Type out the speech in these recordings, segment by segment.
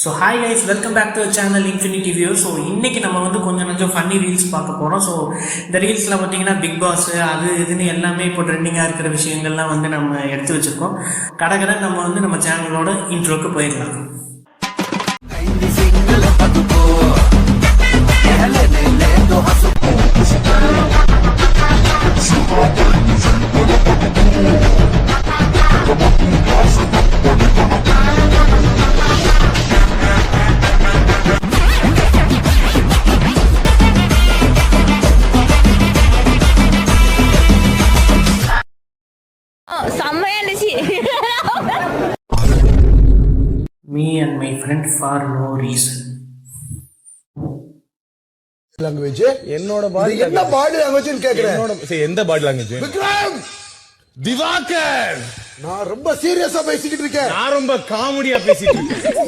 So hi guys, welcome back to channel Infinity View. So இன்றைக்கி நம்ம வந்து கொஞ்சம் ஃபன்னி ரீல்ஸ் பார்க்க போகிறோம். ஸோ இந்த ரீல்ஸில் பார்த்தீங்கன்னா பிக் பாஸ் அது இதுன்னு எல்லாமே இப்போ ட்ரெண்டிங்காக இருக்கிற விஷயங்கள்லாம் வந்து நம்ம எடுத்து வச்சுருக்கோம். கடை நம்ம வந்து நம்ம சேனலோட இன்ட்ரோக்கு போயிடலாம். Me and my friend for no reason. Language என்னோட பாடி என்ன பாடி லாங்குவேஜ்னு கேக்குறேன். என்னோட எந்த பாடி லாங்குவேஜ்? விக்ரம், திவாகர், நான் ரொம்ப சீரியஸா பேசிக்கிட்டு இருக்கேன். நான் ரொம்ப காமெடியா பேசிட்டு இருக்கேன்.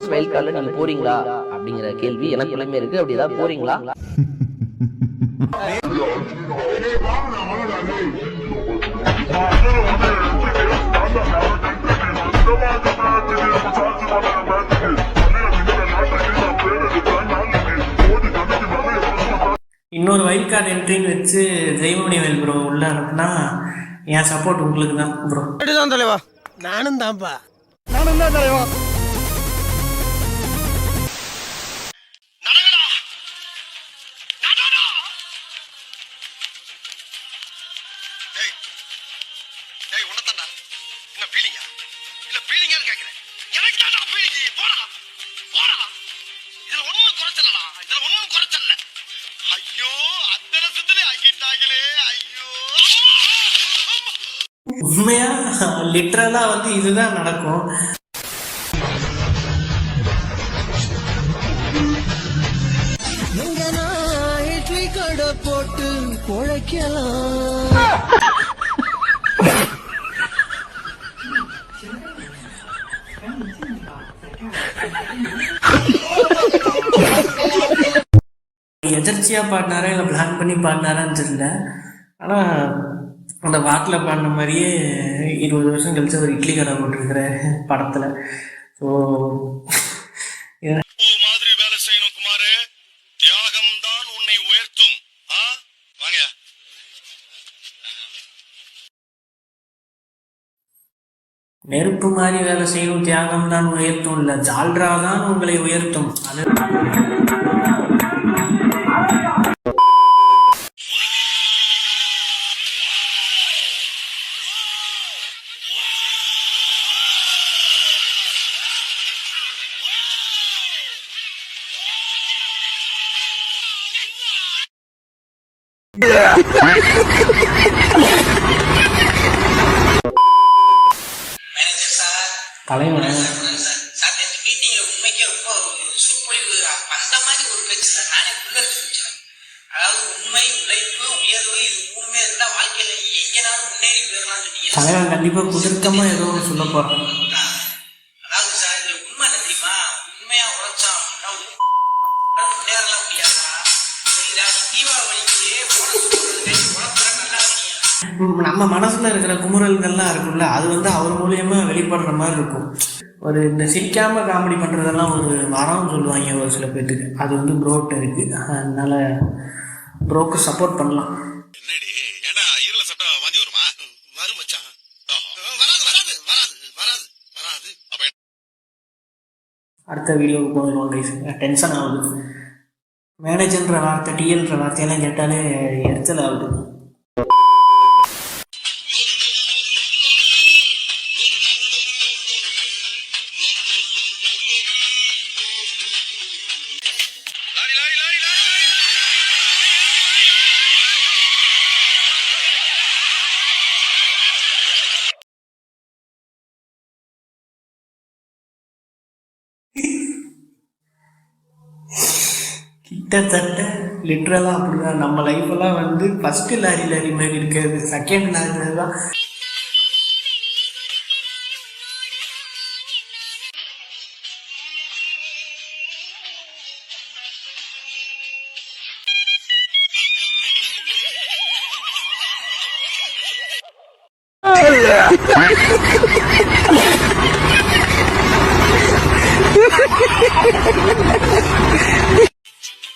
ஸ்மைல் கால்ல நீங்க போறீங்களா அப்படிங்கிற கேள்வி எனக்குள்ளமே இருக்கு. அப்படி ஏதாவது போறீங்களா? இன்னொரு வைல்ட் கார்டு என்ட்ரின்னு வச்சு தெய்வமணிவேல் ப்ரோ உள்ள அனுப்புனா என் சப்போர்ட் உங்களுக்கு தான் ப்ரோ. தான் தலைவா, நானும் தான்ப்பா, நானும் தான் தலைவா. உண்மையா லிட்டரலா வந்து இதுதான் நடக்கும். கடை போட்டு பொழைக்கலாம். எதர்ச்சியா பாடினாரா இல்லை பிளான் பண்ணி பாடினாரான்னு தெரியல. ஆனால் அந்த வாக்கில் பாடின மாதிரியே 20 வருஷம் கழிச்சு ஒரு இட்லி கடை போட்டிருக்கிற படத்தில். ஸோ மாதிரி வேலை செய்யணும் குமாரு, தியாகம் தான் உன்னை உயர்த்தும். வாங்க. நெருப்பு மாதிரி வேலை செய்யணும், தியாகம் தான் உயர்த்தும் இல்லை, ஜால்ரா தான் உங்களை உயர்த்தும். அது தலைவன் தலைவன் கண்டிப்பா குதிர்க்கமா ஏதோ ஒன்று சொல்ல போறான். நம்ம மனசுல இருக்கிற குமுறல்கள்லாம் இருக்குல்ல, அது வந்து அவர் மூலியமா வெளிப்படுற மாதிரி இருக்கும். ஒரு இந்த சிரிக்காம காமெடி பண்றதெல்லாம் ஒரு வரம் சொல்லுவாங்க ஒரு சில பேருக்கு. அது வந்து ப்ரோட்ட இருக்கு. அதனால ப்ரோக்கு சப்போர்ட் பண்ணலாம். அடுத்த வீடியோவுக்கு போயிடுவோம் கைஸ். டென்ஷன் ஆகுது. மேனேஜர்ன்ற வார்த்தை, டிஎல்ன்ற வார்த்தையெல்லாம் கேட்டாலே எரிச்சல் ஆகுது. கிட்டத்தட்ட லிட்ரலாக அப்படிதான் நம்ம லைஃப்பெல்லாம் வந்து ஃபஸ்ட்டு லாரி மாதிரி இருக்கிறது, செகண்ட் லாரி தான்.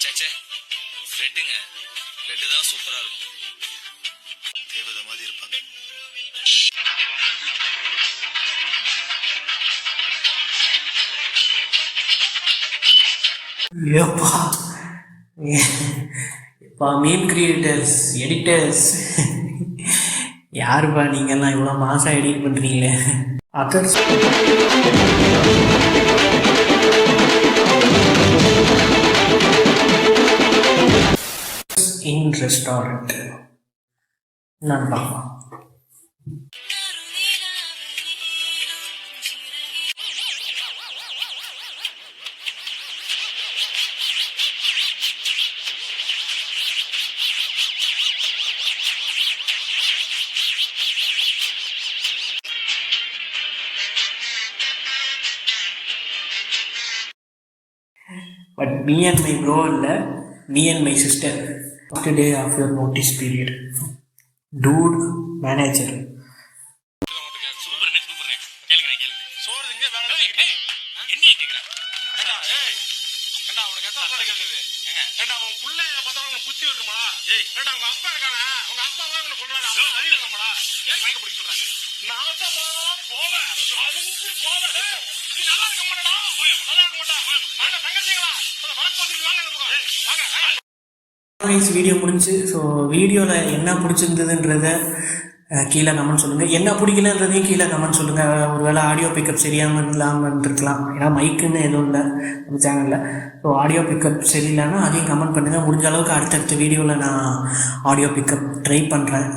சேச்சே ரெட்டுங்க ரெட்டு தான் சூப்பரா இருக்கும் தேவதை மாதிரி இருப்பாங்க ஏப்பா இப்போ மீம் கிரியேட்டர்ஸ் எடிட்டர்ஸ் யாருப்பா நீங்கள்லாம் இவ்வளோ மாசாக எடிட் பண்ணுறீங்களே அதர்ஸ் இன் ரெஸ்டாரண்ட் நான் பார்ப்போம். But me and my bro இல்லை, me and my sister. First day of your notice period. Dude, manager. சூப்பர்ண்ணே சூப்பர்ண்ணே கேளுங்க சோறு திங்க வேலை என்னைய கேக்குறேன் ஏண்டா ஏய் ஏண்டா உனக்கு எத்தனை போட கேக்குது ஏண்டா உன் புள்ளைய பார்த்தா உனக்கு புத்தி வருமாடா ஏய் ஏண்டா உங்க அப்பா இருக்கானே உங்க அப்பா தான் உனக்கு சொல்றாரு அப்பா அறிய இருக்கமாடா ஏன் மயக்க பிடிக்க சொல்றாங்க நான் தான் போவேன் அழிஞ்சு போவேன் நீ நல்லா இருக்க மாட்டடா நல்லா இருக்க மாட்டா வாங்க தங்கச்சிங்களா வழக்கு போட்டு வாங்க வாங்க வீடியோ முடிஞ்சு. ஸோ வீடியோவில் என்ன பிடிச்சிருந்ததுன்றத கீழே கமெண்ட் சொல்லுங்கள், என்ன பிடிக்கலன்றதையும் கீழே கமெண்ட் சொல்லுங்கள். ஒருவேளை ஆடியோ பிக்கப் சரியாமல் இல்லாமல் இருக்கலாம், ஏன்னா மைக்குன்னு எதுவும் இல்லை நம்ம சேனலில். ஸோ ஆடியோ பிக்கப் சரியில்லைன்னா அதையும் கமெண்ட் பண்ணுங்கள். முடிஞ்ச அளவுக்கு அடுத்தடுத்த வீடியோவில் நான் ஆடியோ பிக்கப் ட்ரை பண்ணுறேன்.